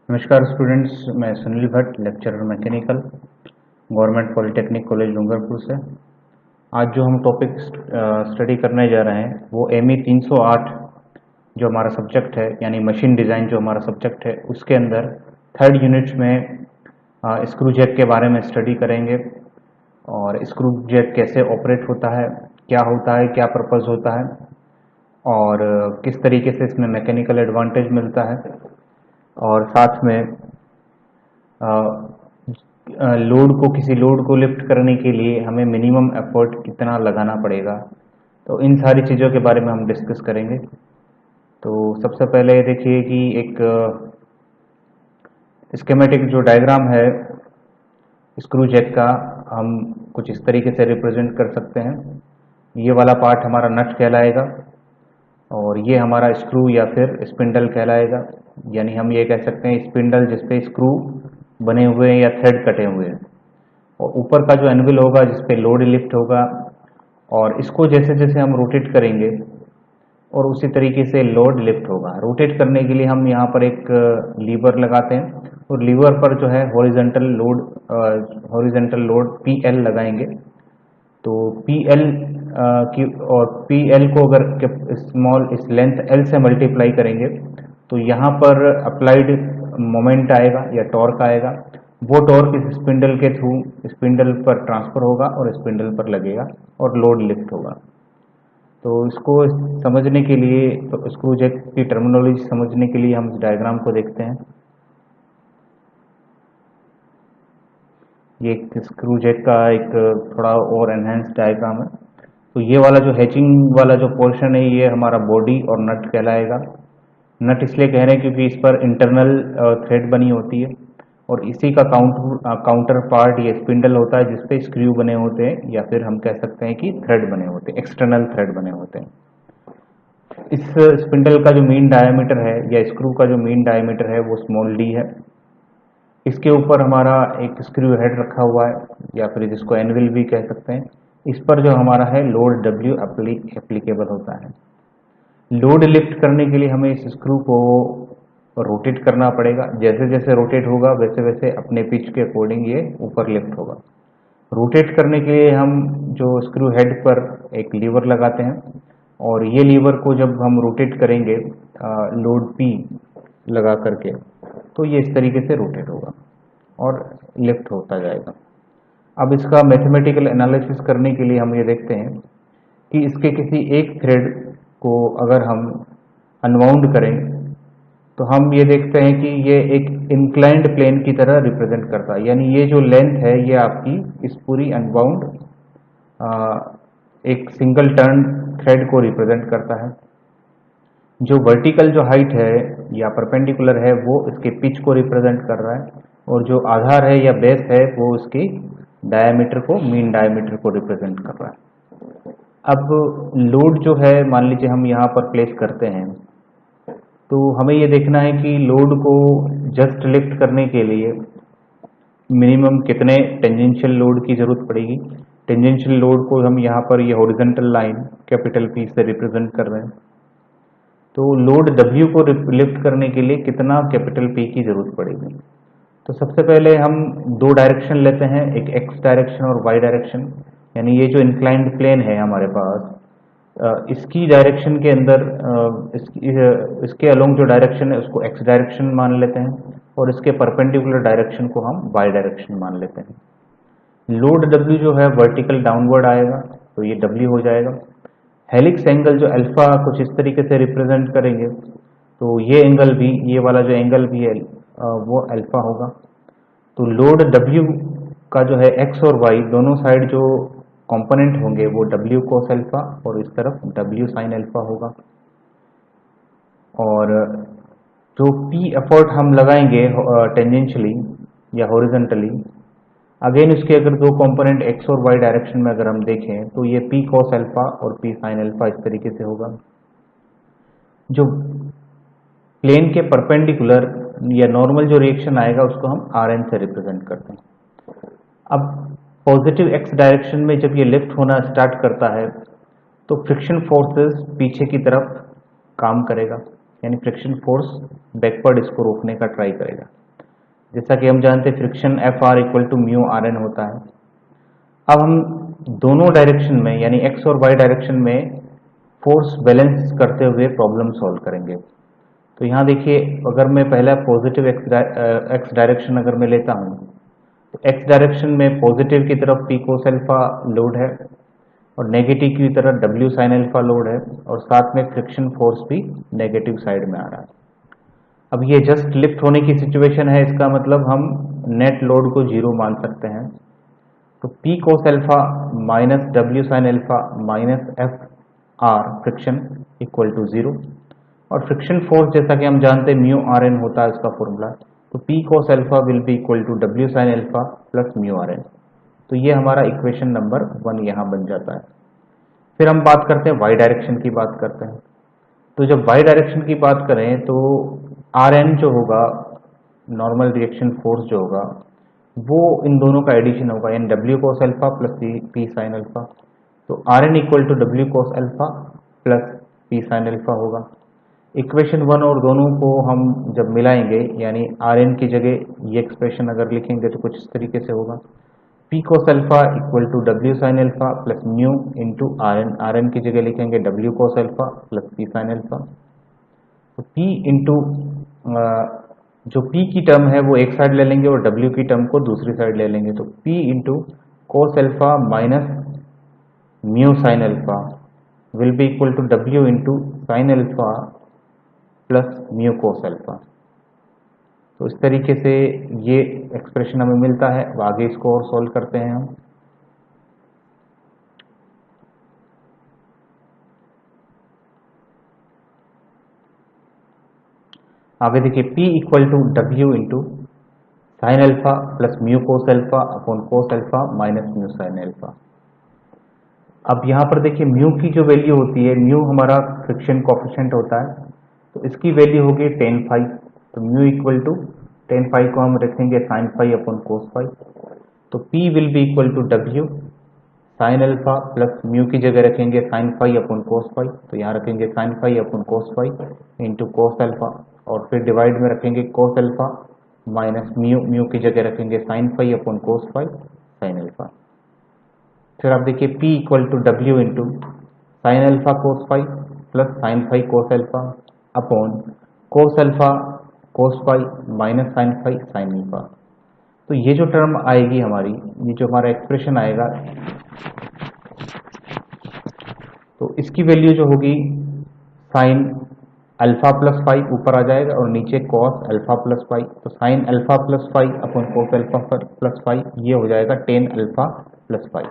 नमस्कार स्टूडेंट्स, मैं Sunil Bhatt, lecturer mechanical, government polytechnic college Dungarpur से। आज जो हम टॉपिक स्टडी करने जा रहे हैं वो एमई 308 जो हमारा सब्जेक्ट है, यानी मशीन डिज़ाइन जो हमारा सब्जेक्ट है, उसके अंदर थर्ड यूनिट में स्क्रू जैक के बारे में स्टडी करेंगे। और स्क्रू जैक कैसे ऑपरेट होता है, क्या होता है, क्या पर्पज़ होता है, और किस तरीके से इसमें मैकेनिकल एडवांटेज मिलता है, और साथ में लोड को किसी लोड को लिफ्ट करने के लिए हमें मिनिमम एफर्ट कितना लगाना पड़ेगा। तो इन सारी चीज़ों के बारे में हम डिस्कस करेंगे। तो सबसे पहले देखिए कि एक स्कीमेटिक जो डायग्राम है स्क्रू जैक का, हम कुछ इस तरीके से रिप्रेजेंट कर सकते हैं। ये वाला पार्ट हमारा नट कहलाएगा और ये हमारा स्क्रू या फिर स्पिंडल कहलाएगा। यानी हम ये कह सकते हैं स्पिंडल जिसपे स्क्रू बने हुए हैं या थ्रेड कटे हुए हैं, और ऊपर का जो एनविल होगा जिसपे लोड लिफ्ट होगा, और इसको जैसे जैसे हम रोटेट करेंगे और उसी तरीके से लोड लिफ्ट होगा। रोटेट करने के लिए हम यहाँ पर एक लीवर लगाते हैं और लीवर पर जो है हॉरिजेंटल लोड PL लगाएंगे। तो PL की और PL को अगर स्मॉल इस लेंथ L से मल्टीप्लाई करेंगे तो यहाँ पर अप्लाइड मोमेंट आएगा या टॉर्क आएगा। वो टॉर्क इस स्पिंडल के थ्रू स्पिंडल पर ट्रांसफर होगा और स्पिंडल पर लगेगा और लोड लिफ्ट होगा। तो इसको समझने के लिए, तो स्क्रू जैक की टर्मिनोलॉजी समझने के लिए हम इस डायग्राम को देखते हैं। ये एक स्क्रू जैक का एक थोड़ा और एनहेंस डायग्राम है। तो ये वाला जो हैचिंग वाला जो पोर्शन है ये हमारा बॉडी और नट कहलाएगा। नट इसलिए कह रहे हैं क्योंकि इस पर इंटरनल थ्रेड बनी होती है, और इसी का काउंटर पार्ट ये स्पिंडल होता है जिसपे स्क्रू बने होते हैं, या फिर हम कह सकते हैं कि थ्रेड बने होते हैं, एक्सटर्नल थ्रेड बने होते हैं। इस स्पिंडल का जो मीन डायमीटर है या स्क्रू का जो मीन डायमीटर है वो स्मॉल d है। इसके ऊपर हमारा एक स्क्रू हेड रखा हुआ है, या फिर जिसको एनविल भी कह सकते हैं। इस पर जो हमारा है लोड W एप्लीकेबल होता है। लोड लिफ्ट करने के लिए हमें इस स्क्रू को रोटेट करना पड़ेगा। जैसे जैसे रोटेट होगा वैसे वैसे अपने पिच के अकॉर्डिंग ये ऊपर लिफ्ट होगा। रोटेट करने के लिए हम जो स्क्रू हेड पर एक लीवर लगाते हैं, और ये लीवर को जब हम रोटेट करेंगे लोड P लगा करके, तो ये इस तरीके से रोटेट होगा और लिफ्ट होता जाएगा। अब इसका मैथमेटिकल एनालिसिस करने के लिए हम ये देखते हैं कि इसके किसी एक थ्रेड को अगर हम अनवाउंड करें तो हम ये देखते हैं कि ये एक इंक्लाइंड प्लेन की तरह रिप्रेजेंट करता है। यानी ये जो लेंथ है ये आपकी इस पूरी अनबाउंड एक सिंगल टर्न थ्रेड को रिप्रेजेंट करता है। जो वर्टिकल जो हाइट है या परपेंडिकुलर है वो इसके पिच को रिप्रेजेंट कर रहा है, और जो आधार है या बेस है वो उसकी डायमीटर को, मीन डायमीटर को रिप्रेजेंट कर रहा है। अब लोड जो है, मान लीजिए हम यहाँ पर प्लेस करते हैं, तो हमें ये देखना है कि लोड को जस्ट लिफ्ट करने के लिए मिनिमम कितने टेंजेंशियल लोड की जरूरत पड़ेगी। टेंजेंशियल लोड को हम यहाँ पर ये हॉरिजॉन्टल लाइन कैपिटल P से रिप्रेजेंट कर रहे हैं। तो लोड W को लिफ्ट करने के लिए कितना कैपिटल P की जरूरत पड़ेगी। तो सबसे पहले हम दो डायरेक्शन लेते हैं, एक X डायरेक्शन और Y डायरेक्शन। यानी ये जो इंक्लाइंड प्लेन है हमारे पास, इसकी डायरेक्शन के अंदर इसके अलोंग जो डायरेक्शन है उसको X डायरेक्शन मान लेते हैं, और इसके परपेंडिकुलर डायरेक्शन को हम Y डायरेक्शन मान लेते हैं। लोड W जो है वर्टिकल डाउनवर्ड आएगा, तो ये W हो जाएगा। हेलिक्स एंगल जो अल्फा कुछ इस तरीके से रिप्रेजेंट करेंगे, तो ये एंगल भी, ये वाला जो एंगल भी है वो अल्फा होगा। तो लोड W का जो है X और Y दोनों साइड जो कंपोनेंट होंगे वो W cos अल्फा और इस तरफ W sin अल्फा होगा। और जो P एफर्ट हम लगाएंगे टेंजेंशियली या हॉरिजॉन्टली, अगेन इसके अगर दो कंपोनेंट X और Y डायरेक्शन में अगर हम देखें तो ये P cos अल्फा और P sin अल्फा इस तरीके से होगा। जो प्लेन के परपेंडिकुलर या नॉर्मल जो रिएक्शन आएगा उसको हम Rn से रिप्रेजेंट करते हैं। अब पॉजिटिव X डायरेक्शन में जब ये लिफ्ट होना स्टार्ट करता है तो फ्रिक्शन फोर्सेस पीछे की तरफ काम करेगा। यानी फ्रिक्शन फोर्स बैकवर्ड इसको रोकने का ट्राई करेगा। जैसा कि हम जानते हैं friction F R equal to mu R N होता है। अब हम दोनों डायरेक्शन में यानी एक्स और वाई डायरेक्शन में फोर्स बैलेंस करते हुए प्रॉब्लम सॉल्व करेंगे। तो यहाँ देखिए, अगर मैं पहला पॉजिटिव एक्स डायरेक्शन अगर मैं लेता हूँ तो एक्स डायरेक्शन में पॉजिटिव की तरफ पी कोस अल्फा लोड है और नेगेटिव की तरफ डब्ल्यू साइन अल्फा लोड है और साथ में फ्रिक्शन फोर्स भी नेगेटिव साइड में आ रहा है। अब ये जस्ट लिफ्ट होने की सिचुएशन है, इसका मतलब हम नेट लोड को जीरो मान सकते हैं। तो P cos alpha minus W sine alpha minus F R friction equal to zero. और फ्रिक्शन फोर्स जैसा कि हम जानते हैं म्यू आर एन होता है इसका फॉर्मूला। तो P cos alpha will be equal to W sine alpha plus mu R N. तो ये हमारा इक्वेशन नंबर 1 यहाँ बन जाता है। फिर हम बात करते हैं वाई डायरेक्शन की बात करते हैं। तो जब वाई डायरेक्शन की बात करें तो आर एन जो होगा, नॉर्मल रिएक्शन फोर्स जो होगा, वो इन दोनों का एडिशन होगा, यानी W cos alpha plus P sine alpha. तो R N equal to W cos alpha plus P sine alpha होगा। इक्वेशन 1 और दोनों को हम जब मिलाएंगे, यानी आर एन की जगह ये एक्सप्रेशन अगर लिखेंगे तो कुछ इस तरीके से होगा, P cos alpha equal to W sine alpha plus mu into R N की जगह लिखेंगे W cos alpha plus P sine alpha. तो P इंटू जो P की टर्म है वो एक साइड ले लेंगे और W की टर्म को दूसरी साइड ले लेंगे। तो P into cos alpha minus mu sine alpha will be equal to W into sine alpha plus mu cos alpha. तो इस तरीके से ये एक्सप्रेशन हमें मिलता है। अब आगे इसको और सॉल्व करते हैं हम। आगे देखिए, P equal to W into sine alpha plus mu cos alpha upon cos alpha minus mu sine alpha. अब यहाँ पर देखिए, म्यू की जो वैल्यू होती है, म्यू हमारा फ्रिक्शन कोफिशिएंट होता है, तो इसकी वैल्यू होगी टेन फाइव। तो mu equal to tan phi को हम रखेंगे sine phi upon cos phi. तो P will be equal to W sine alpha plus mu की जगह रखेंगे sine phi upon cos phi. तो यहाँ रखेंगे sine phi upon cos phi into cos alpha और फिर डिवाइड में रखेंगे cos alpha minus mu, mu की जगह रखेंगे sine phi upon cos phi sine alpha. फिर आप देखिए, P equal to W into sine alpha cos phi plus sine phi cos alpha upon cos alpha cos phi minus sine phi sine alpha. तो ये जो term आएगी हमारी, ये जो हमारा एक्सप्रेशन आएगा, तो इसकी वैल्यू जो होगी साइन अल्फा प्लस फाइव ऊपर आ जाएगा और नीचे कॉस अल्फा प्लस फाइव। तो sign alpha plus five upon cos alpha plus five, ये हो जाएगा टेन अल्फा प्लस फाइव।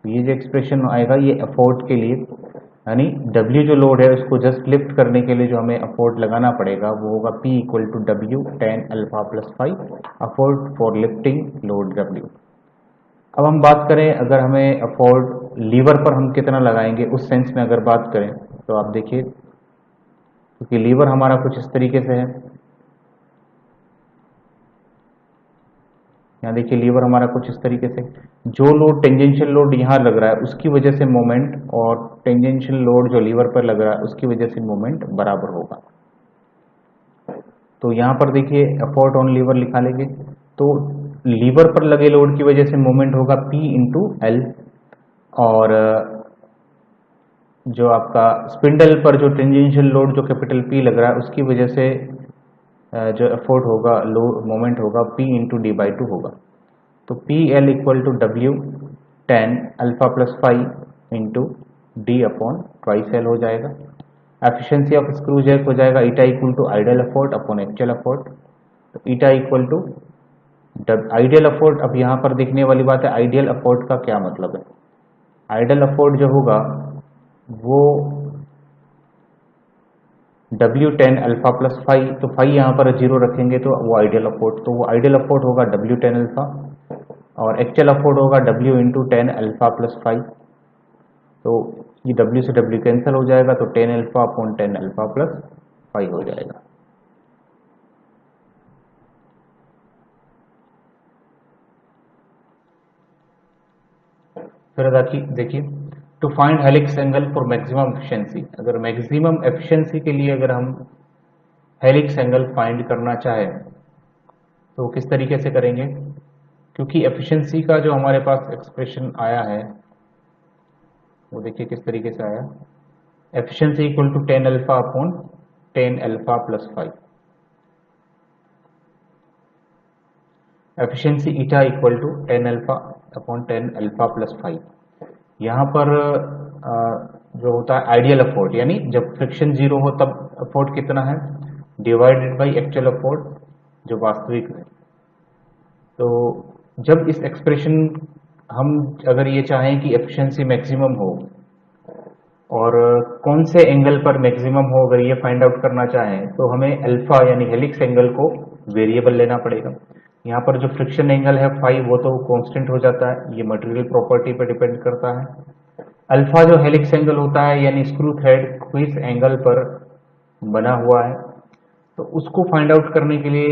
ये जो एक्सप्रेशन आएगा ये अफोर्ड के लिए, यानी डब्ल्यू जो लोड है उसको जस्ट लिफ्ट करने के लिए जो हमें अफोर्ड लगाना पड़ेगा वो होगा P equal to W tan alpha plus phi effort for lifting load W. अब हम बात करें, अगर हमें अफोर्ड लीवर पर हम कितना लगाएंगे उस सेंस में अगर बात करें तो आप देखिए, क्योंकि लीवर हमारा कुछ इस तरीके से है। यहाँ देखिए, लीवर हमारा कुछ इस तरीके से, जो लोड टेंजेंशियल लोड यहाँ लग रहा है उसकी वजह से मोमेंट और टेंजेंशियल लोड जो लीवर पर लग रहा है उसकी वजह से मोमेंट बराबर होगा। तो यहाँ पर देखिए, एफोर्ट ऑन लीवर लिखा लेंगे, तो लीवर पर लगे लोड की वजह से मोमेंट होगा P इंटू एल, और जो आपका स्पिंडल पर जो टेंजेंशियल लोड जो कैपिटल P लग रहा है उसकी वजह से जो एफोर्ट होगा, लो मोमेंट होगा P into D by two होगा। तो P L equal to W tan alpha plus five into D upon twice L हो जाएगा। एफिशिएंसी ऑफ स्क्रू जैक हो जाएगा eta equal to ideal effort upon actual effort. तो eta equal to ideal effort. अब यहाँ पर देखने वाली बात है, आइडियल एफोर्ट का क्या मतलब है। आइडियल एफोर्ट जो होगा वो W tan alpha plus phi, तो फाइव यहाँ पर जीरो रखेंगे तो वो आइडियल एफोर्ट, तो वो आइडियल एफोर्ट होगा डब्ल्यू टेन अल्फा और एक्चुअल एफोर्ट होगा W into tan alpha plus phi. तो ये डब्ल्यू से डब्ल्यू कैंसिल हो जाएगा, तो tan alpha upon tan alpha plus phi हो जाएगा। फिर देखिए, to find helix angle for maximum efficiency, अगर मैक्सिमम एफिशिएंसी के लिए अगर हम हेलिक्स एंगल फाइंड करना चाहें तो किस तरीके से करेंगे, क्योंकि एफिशिएंसी का जो हमारे पास एक्सप्रेशन आया है वो देखिए किस तरीके से आया, efficiency equal to 10 alpha upon 10 alpha plus 5, efficiency eta equal to 10 alpha upon 10 alpha plus 5। यहाँ पर जो होता है आइडियल अफोर्ड, यानी जब फ्रिक्शन जीरो हो तब अफोर्ड कितना है, डिवाइडेड बाई एक्चुअल अफोर्ड जो वास्तविक है। तो जब इस एक्सप्रेशन हम अगर ये चाहें कि एफिशिएंसी मैक्सिमम हो और कौन से एंगल पर मैक्सिमम हो, अगर ये फाइंड आउट करना चाहें तो हमें अल्फा यानी हेलिक्स एंगल को वेरिएबल लेना पड़ेगा। यहाँ पर जो फ्रिक्शन एंगल है फाई वो तो कांस्टेंट हो जाता है, ये मटेरियल प्रॉपर्टी पर डिपेंड करता है। अल्फा जो हेलिक्स एंगल होता है यानी स्क्रू थ्रेड किस एंगल पर बना हुआ है, तो उसको फाइंड आउट करने के लिए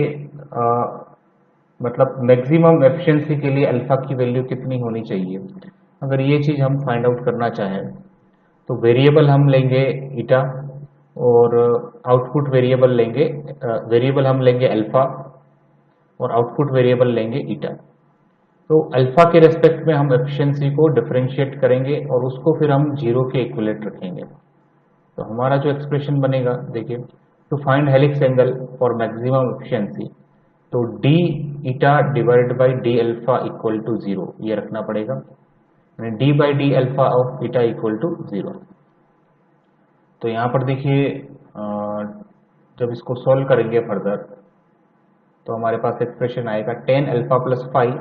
मतलब मैक्सिमम एफिशिएंसी के लिए अल्फा की वैल्यू कितनी होनी चाहिए, अगर ये चीज़ हम फाइंड आउट करना चाहें तो वेरिएबल हम लेंगे ईटा और आउटपुट वेरिएबल हम लेंगे अल्फा और आउटपुट वेरिएबल लेंगे ईटा। तो अल्फा के रेस्पेक्ट में हम एफिशिएंसी को डिफरेंशिएट करेंगे और उसको फिर हम जीरो के इक्विवेलेंट रखेंगे। तो हमारा जो एक्सप्रेशन बनेगा देखिए, to find helix angle for maximum efficiency, तो D eta divided by D alpha equal to zero, ये रखना पड़ेगा, D by D alpha of eta equal to zero. तो यहाँ पर देखिए जब इसको सॉल्व करेंगे फर्दर तो हमारे पास एक्सप्रेशन आएगा 10 अल्फा प्लस 5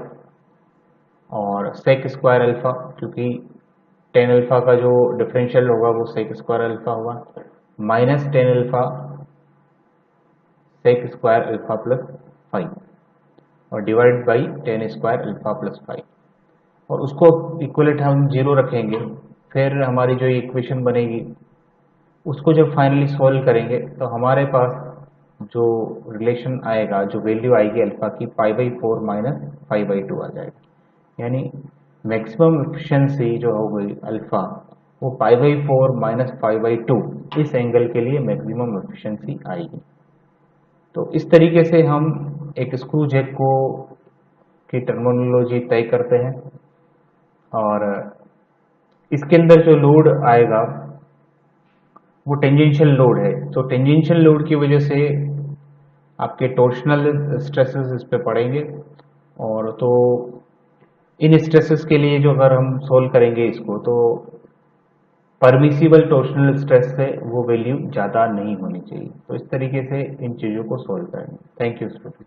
और सेक स्क्वायर अल्फा, क्योंकि 10 अल्फा का जो डिफरेंशियल होगा वो सेक स्क्वायर अल्फा होगा, minus 10 alpha sec square alpha plus 5 और divide by 10 square alpha plus 5 और उसको इक्वलेंट हम जीरो रखेंगे। फिर हमारी जो इक्वेशन बनेगी उसको जब फाइनली सॉल्व करेंगे तो हमारे पास जो रिलेशन आएगा, जो वैल्यू आएगी अल्फा की, π/4 माइनस 5/2 आ जाएगा, यानी मैक्सिमम एफिशिएंसी जो हो गई अल्फा वो π/4 माइनस 5/2 इस एंगल के लिए मैक्सिमम एफिशिएंसी आएगी। तो इस तरीके से हम एक स्क्रू जैक को की टर्मिनोलॉजी तय करते हैं और इसके अंदर जो लोड आएगा वो टेंजेंशियल लोड है। तो टेंजेंशियल लोड की वजह से आपके टॉर्शनल स्ट्रेसेस इस पे पड़ेंगे और तो इन स्ट्रेसेस के लिए जो अगर हम सोल्व करेंगे इसको तो परमिसिबल टॉर्शनल स्ट्रेस से वो वैल्यू ज़्यादा नहीं होनी चाहिए। तो इस तरीके से इन चीज़ों को सोल्व करेंगे। Thank you student.